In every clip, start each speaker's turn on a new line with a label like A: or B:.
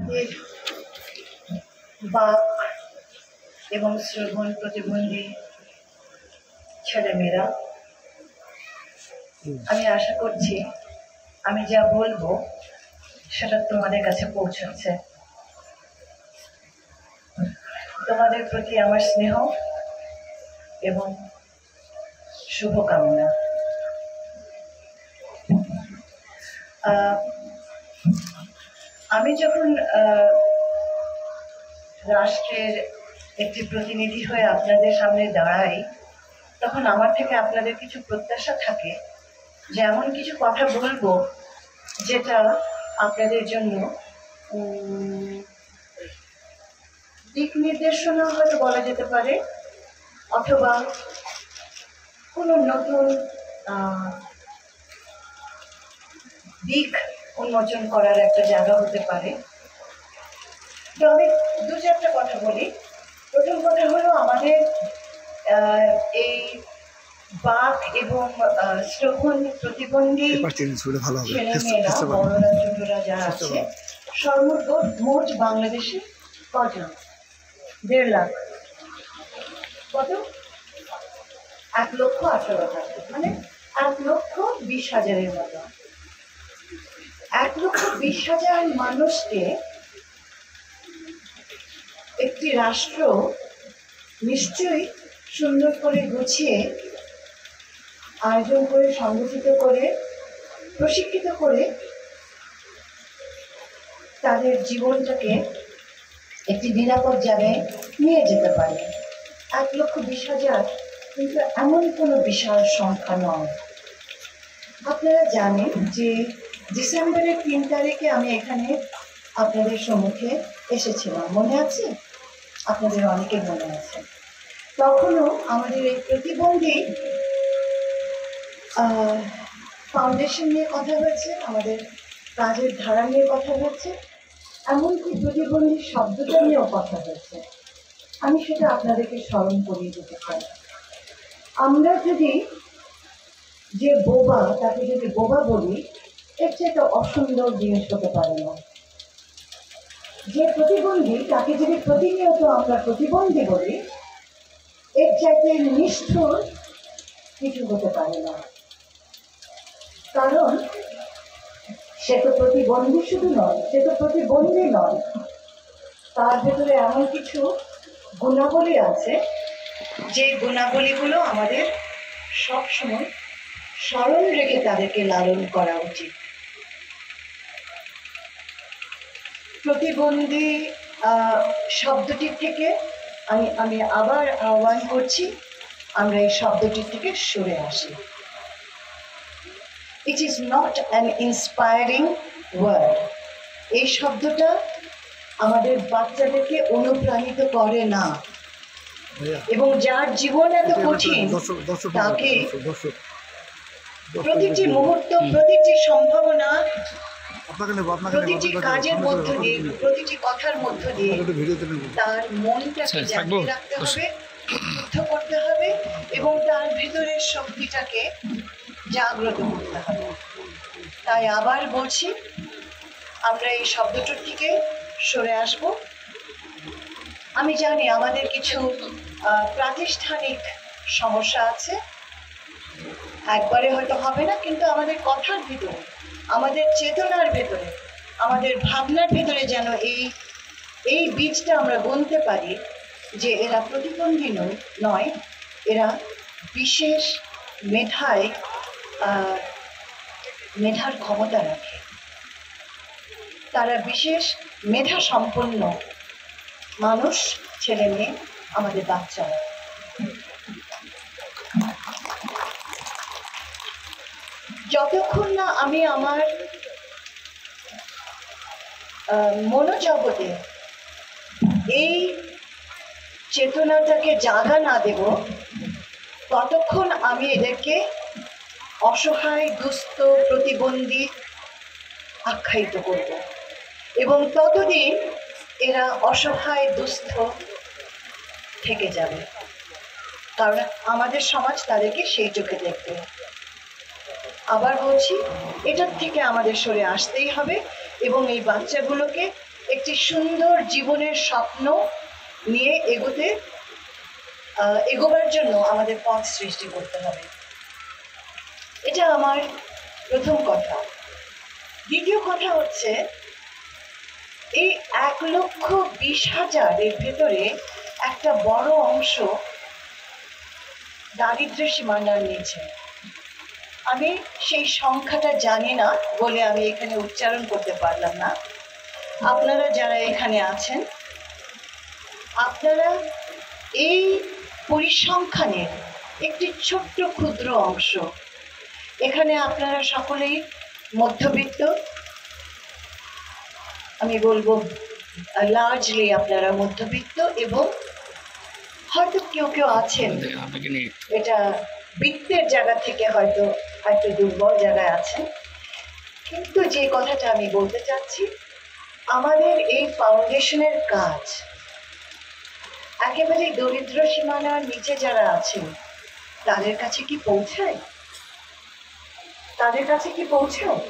A: আমাদের বাক এবং শ্রবণ প্রতিবন্ধী ছেলেমেয়েরা, আমি আশা করছি আমি যা বলবো সেটা তোমাদের কাছে পৌঁছাচ্ছে। তোমাদের প্রতি আমার স্নেহ এবং শুভকামনা। আমি যখন রাষ্ট্রের একটি প্রতিনিধি হয়ে আপনাদের সামনে দাঁড়াই, তখন আমার থেকে আপনাদের কিছু প্রত্যাশা থাকে যে এমন কিছু কথা বলবো যেটা আপনাদের জন্য দিক নির্দেশনা হয়তো বলা যেতে পারে, অথবা কোনো নতুন দিক উন্মোচন করার একটা জায়গা হতে পারে। তো আমি দু চারটা কথা বলি। প্রথম কথা হলো, আমাদের এই বাক এবং শ্রবণ প্রতিবন্ধী ছেলেমেয়েরা, বড়রা ছোটরা যারা আছে, সর্বমোট বাংলাদেশে কজন? 1.5 লাখ। কত? 1,18,000, মানে 1,20,000-এর মতো। 1,20,000 মানুষকে একটি রাষ্ট্র নিশ্চয়ই সুন্দর করে গুছিয়ে আয়োজন করে, সংগঠিত করে, প্রশিক্ষিত করে তাদের জীবনটাকে একটি নিরাপদ জায়গায় নিয়ে যেতে পারে। 1,20,000 কিন্তু এমন কোনো বিশাল সংখ্যা নয়। আপনারা জানেন যে ডিসেম্বরের 3 তারিখে আমি এখানে আপনাদের সম্মুখে এসেছিলাম, মনে আছে? আপনাদের অনেকের মনে আছে। তখনও আমাদের এই প্রতিবন্ধী ফাউন্ডেশন নিয়ে কথা হয়েছে, আমাদের কাজের ধারা নিয়ে কথা হয়েছে, এমনকি প্রতিবন্ধী শব্দটা নিয়েও কথা হয়েছে। আমি সেটা আপনাদেরকে স্মরণ করিয়ে দিতে চাই। আমরা যদি যে বোবা, তাকে যদি বোবা বলি, এর চেয়ে অসুন্দর জিনিস হতে পারে না। যে প্রতিবন্ধী, তাকে যদি প্রতিনিয়ত আমরা প্রতিবন্ধী বলি, এর চাইতে নিষ্ঠুর কিছু হতে পারে না। কারণ সে তো প্রতিবন্ধী শুধু নয়, সে তো প্রতিবন্ধী নয়, তার ভেতরে এমন কিছু গুণাবলী আছে যে গুণাবলীগুলো আমাদের সবসময় স্মরণ রেখে তাদেরকে লালন করা উচিত। প্রতিবন্ধী শব্দটির থেকে আমি আবার আহ্বান করছি, আমরা এই শব্দটির থেকে সরে আসি। It is not an inspiring word. এই শব্দটা আমাদের বাচ্চাদেরকে অনুপ্রাণিত করে না, এবং যার জীবন এত কঠিন তাকে প্রতিটি মুহূর্ত, প্রতিটি সম্ভাবনা, প্রতিটি কাজের মধ্য দিয়ে, প্রতিটি কথার মধ্য দিয়ে তার মনটাকে জাগিয়ে রাখতে হবে, শুদ্ধ করতে হবে, এবং তার ভিতরের শক্তিটাকে জাগ্রত করতে হবে। তাই আবার বলছি, আমরা এই শব্দটার থেকে সরে আসব। আমি জানি আমাদের কিছু প্রাতিষ্ঠানিক সমস্যা আছে, একবারে হয়তো হবে না, কিন্তু আমাদের কথার ভিতরে, আমাদের চেতনার ভেতরে, আমাদের ভাবনার ভেতরে যেন এই বীজটা আমরা বুনতে পারি যে এরা প্রতিবন্ধী নয়, এরা বিশেষ মেধার ক্ষমতা রাখে, তারা বিশেষ মেধা সম্পন্ন মানুষ, ছেলে মেয়ে, আমাদের বাচ্চারা। যতক্ষণ না আমি আমার মনোজগতে এই চেতনাটাকে জাগা না দেব, ততক্ষণ আমি এদেরকে অসহায়, দুস্থ, প্রতিবন্ধী আখ্যায়িত করব, এবং ততদিন এরা অসহায়, দুস্থ থেকে যাবে, কারণ আমাদের সমাজ তাদেরকে সেই চোখে দেখবে। আবার বলছি, এটার থেকে আমাদের সরে আসতেই হবে এবং এই বাচ্চাগুলোকে একটি সুন্দর জীবনের স্বপ্ন নিয়ে এগোবার জন্য আমাদের পথ সৃষ্টি করতে হবে। এটা আমার প্রথম কথা। দ্বিতীয় কথা হচ্ছে, এই 1,20,000-এর ভেতরে একটা বড় অংশ দারিদ্র্য সীমানার নিচে। আমি সেই সংখ্যাটা জানি না বলে আমি এখানে উচ্চারণ করতে পারলাম না। আপনারা যারা এখানে আছেন, আপনারা এই পরিসংখ্যানের একটি ছোট্ট ক্ষুদ্র অংশ। এখানে আপনারা সকলেই মধ্যবিত্ত, আমি বলবো লার্জলি আপনারা মধ্যবিত্ত, এবং হয়তো কেউ কেউ আছেন এটা বৃত্তের জায়গা থেকে হয়তো দুর্বল জায়গায় আছেন। কিন্তু যে কথাটা আমি বলতে চাচ্ছি, আমাদের এই ফাউন্ডেশনের কাজ একেবারে দরিদ্র সীমানার নিচে যারা আছেন তাদের কাছে কি পৌঁছায়? তাদের কাছে কি পৌঁছায়?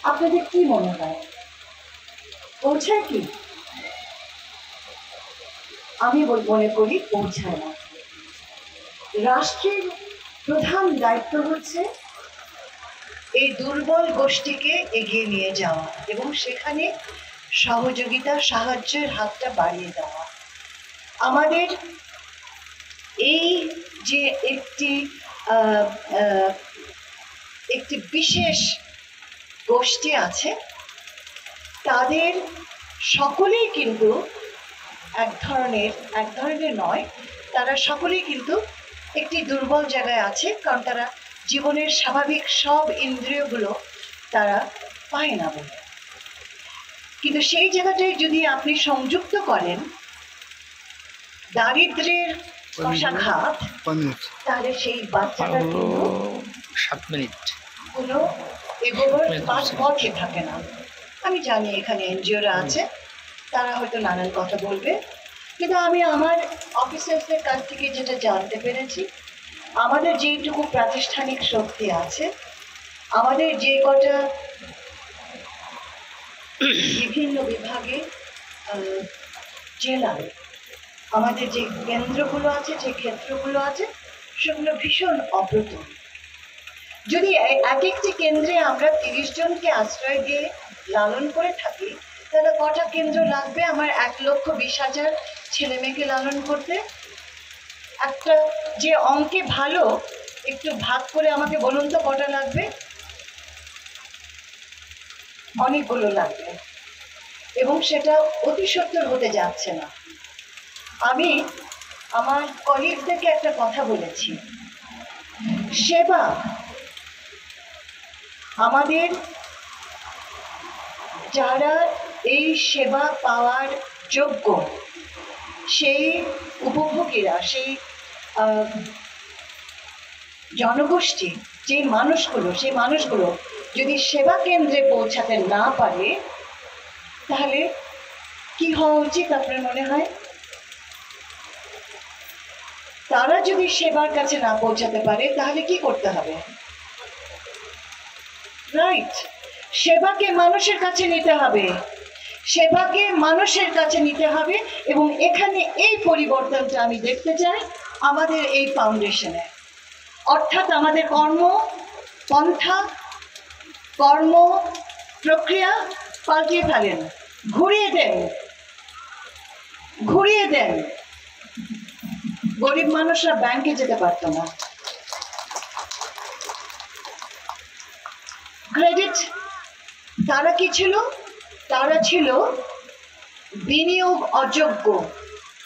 A: আপনাদের কি মনে হয়, পৌঁছায় কি? আমি মনে করি পৌঁছায় না। রাষ্ট্রের প্রধান দায়িত্ব হচ্ছে এই দুর্বল গোষ্ঠীকে এগিয়ে নিয়ে যাওয়া এবং সেখানে সহযোগিতা, সাহায্যের হাতটা বাড়িয়ে দেওয়া। আমাদের এই যে একটি বিশেষ গোষ্ঠী আছে, তাদের সকলেই কিন্তু এক ধরনের নয়, তারা সকলেই কিন্তু একটি দুর্বল জায়গায় আছে, কারণ তারা জীবনের স্বাভাবিক সব ইন্দ্রিয়গুলো তারা পায় না বলে। কিন্তু সেই জায়গাটায় যদি আপনি সংযুক্ত করেন দারিদ্র্যের কষাঘাত, তাহলে সেই বাচ্চাটার কিন্তু
B: 7 মিনিট
A: কোনো এগোবার পথে থাকে না। আমি জানি এখানে এনজিওরা আছে, তারা হয়তো নানান কথা বলবে, কিন্তু আমি আমার অফিসার্সদের কাছ থেকে যেটা জানতে পেরেছি, আমাদের যেইটুকু প্রাতিষ্ঠানিক শক্তি আছে, আমাদের যে কটা বিভিন্ন বিভাগে জেলায় আমাদের যে কেন্দ্রগুলো আছে, যে ক্ষেত্রগুলো আছে, সেগুলো ভীষণ অপ্রতুল। যদি এক একটি কেন্দ্রে আমরা 30 জনকে আশ্রয় দিয়ে লালন করে থাকি, তাহলে কটা কেন্দ্র লাগবে আমার 1,20,000 ছেলে মেয়েকে লালন করতে? একটা যে অঙ্কে ভালো, একটু ভাগ করে আমাকে বলুন তো কটা লাগবে? অনেকগুলো লাগবে, এবং সেটা অতি সত্বর হতে যাচ্ছে না। আমি আমার কলিগদেরকে একটা কথা বলেছি, সেবা আমাদের যারা এই সেবা পাওয়ার যোগ্য, সেই উপভোগীরা, সেই জনগোষ্ঠী, সেই মানুষগুলো যদি সেবা কেন্দ্রে পৌঁছাতে না পারে, তাহলে কি হওয়া উচিত আপনার মনে হয়? তারা যদি সেবার কাছে না পৌঁছাতে পারে, তাহলে কি করতে হবে? রাইট, সেবাকে মানুষের কাছে নিতে হবে, সেবাকে মানুষের কাছে নিতে হবে। এবং এখানে এই পরিবর্তনটা আমি দেখতে চাই আমাদের এই ফাউন্ডেশনে, অর্থাৎ আমাদের কর্মপন্থা, কর্ম প্রক্রিয়া পাল্টিয়ে ফেলেন, ঘুরিয়ে দেন। গরিব মানুষরা ব্যাংকে যেতে পারত না, ক্রেডিট, তারা কি ছিল? তারা ছিল বিনিয়োগ অযোগ্য।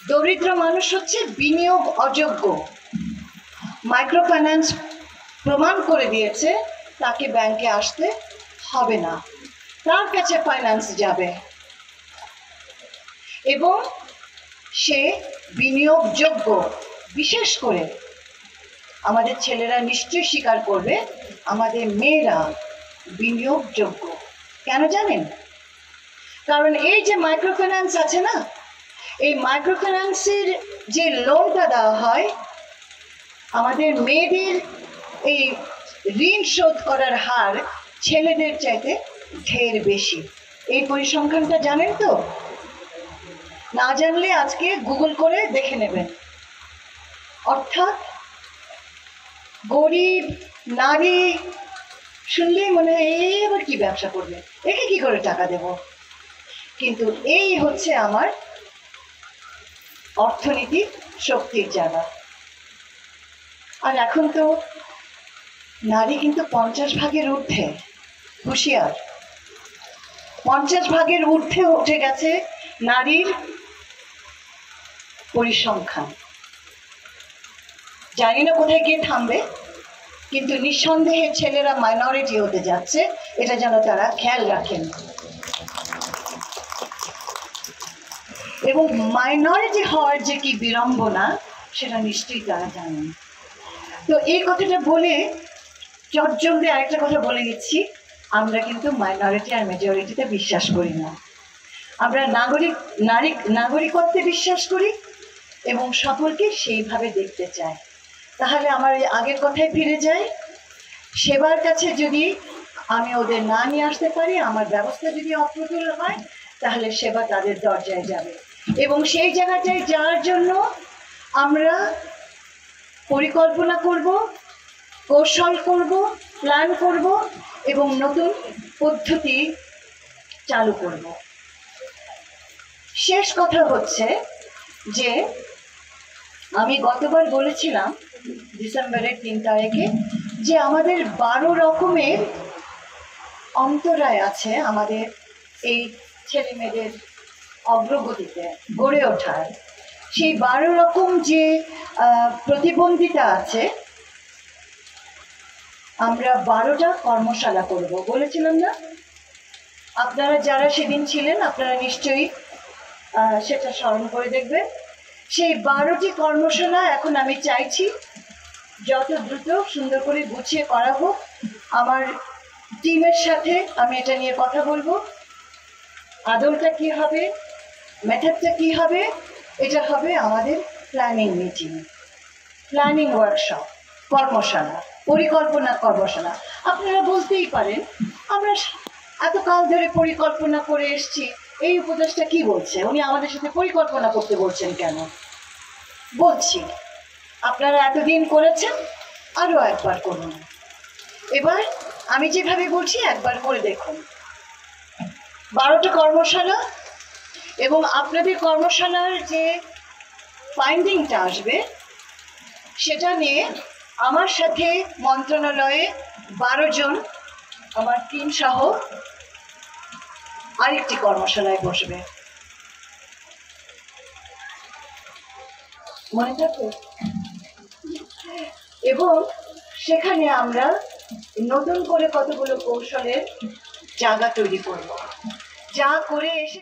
A: দরিদ্র মানুষ হচ্ছে বিনিয়োগ অযোগ্য। মাইক্রো ফাইন্যান্স প্রমাণ করে দিয়েছে তাকে ব্যাংকে আসতে হবে না, তার কাছে ফাইন্যান্স যাবে এবং সে বিনিয়োগযোগ্য। বিশেষ করে আমাদের ছেলেরা নিশ্চয়ই স্বীকার করবে, আমাদের মেয়েরা বিনিয়োগযোগ্য। কেন জানেন? কারণ এই যে মাইক্রো ফাইন্যান্স আছে না, এই মাইক্রো ফাইন্যান্সের যে লোনটা দেওয়া হয়, আমাদের মেয়েদের এই ঋণ শোধ করার হার ছেলেদের চাইতে ঢের বেশি। এই পরিসংখ্যানটা জানেন তো? না জানলে আজকে গুগল করে দেখে নেবেন। অর্থাৎ গরিব নারী শুনলেই মনে হয় এই আবার কি ব্যবসা করবে, একে কি করে টাকা দেব। কিন্তু এই হচ্ছে আমার অর্থনীতির শক্তির জায়গা। আর এখন তো নারী কিন্তু 50 ভাগের ঊর্ধ্বে, হুঁশিয়ার। 50 ভাগের ঊর্ধ্বে উঠে গেছে নারীর পরিসংখ্যান। জানি না কোথায় গিয়ে থামবে, কিন্তু নিঃসন্দেহে ছেলেরা মাইনরিটি হতে যাচ্ছে, এটা যেন তারা খেয়াল রাখেন। এবং মাইনরিটি হওয়ার যে কি বিড়ম্বনা সেটা নিশ্চয়ই তারা জানেন। তো এই কথাটা বলে চটজলদি আরেকটা কথা বলে দিচ্ছি, আমরা কিন্তু মাইনরিটি আর মেজরিটিতে বিশ্বাস করি না। আমরা নাগরিকত্বে বিশ্বাস করি এবং সকলকে সেইভাবে দেখতে চাই। তাহলে আমার এই আগের কথায় ফিরে যাই, সেবার কাছে যদি আমি ওদের না নিয়ে আসতে পারি, আমার ব্যবস্থা যদি অপ্রতুল হয়, তাহলে সেবা তাদের দরজায় যাবে। এবং সেই জায়গাটায় যাওয়ার জন্য আমরা পরিকল্পনা করব, কৌশল করব, প্ল্যান করব এবং নতুন পদ্ধতি চালু করব। শেষ কথা হচ্ছে যে আমি গতবার বলেছিলাম ডিসেম্বরের 3 তারিখে যে আমাদের 12 রকমের অন্তরায় আছে আমাদের এই ছেলে মেয়েদের অগ্রগতিতে গড়ে ওঠার। সেই 12 রকম যে প্রতিবন্ধিতা আছে, আমরা 12টা কর্মশালা করব বলেছিলাম না? আপনারা যারা সেদিন ছিলেন আপনারা নিশ্চয়ই সেটা স্মরণ করে দেখবেন। সেই 12টি কর্মশালা এখন আমি চাইছি যত দ্রুত সুন্দর করে গুছিয়ে করা হোক। আমার টিমের সাথে আমি এটা নিয়ে কথা বলবো, আদলটা কি হবে, মেথডটা কি হবে, এটা হবে আমাদের প্ল্যানিং মিটিং, প্ল্যানিং ওয়ার্কশপ, কর্মশালা, পরিকল্পনা কর্মশালা। আপনারা বলতেই পারেন আমরা এত কাল ধরে পরিকল্পনা করে এসছি, এই উপদেশটা কি বলছে, উনি আমাদের সাথে পরিকল্পনা করতে বলছেন কেন? বলছি আপনারা এতদিন করেছেন, আরো একবার করুন। এবার আমি যেভাবে বলছি একবার করে দেখুন। 12টা কর্মশালা এবং আপনাদের কর্মশালার যে ফাইন্ডিংটা আসবে সেটা নিয়ে আমার সাথে মন্ত্রণালয়ে 12 জন আমার টিম সহ আরেকটি কর্মশালায় বসবে, মনে থাকে? এবং সেখানে আমরা নতুন করে কতগুলো কৌশলের জায়গা তৈরি করব, যা করে এসে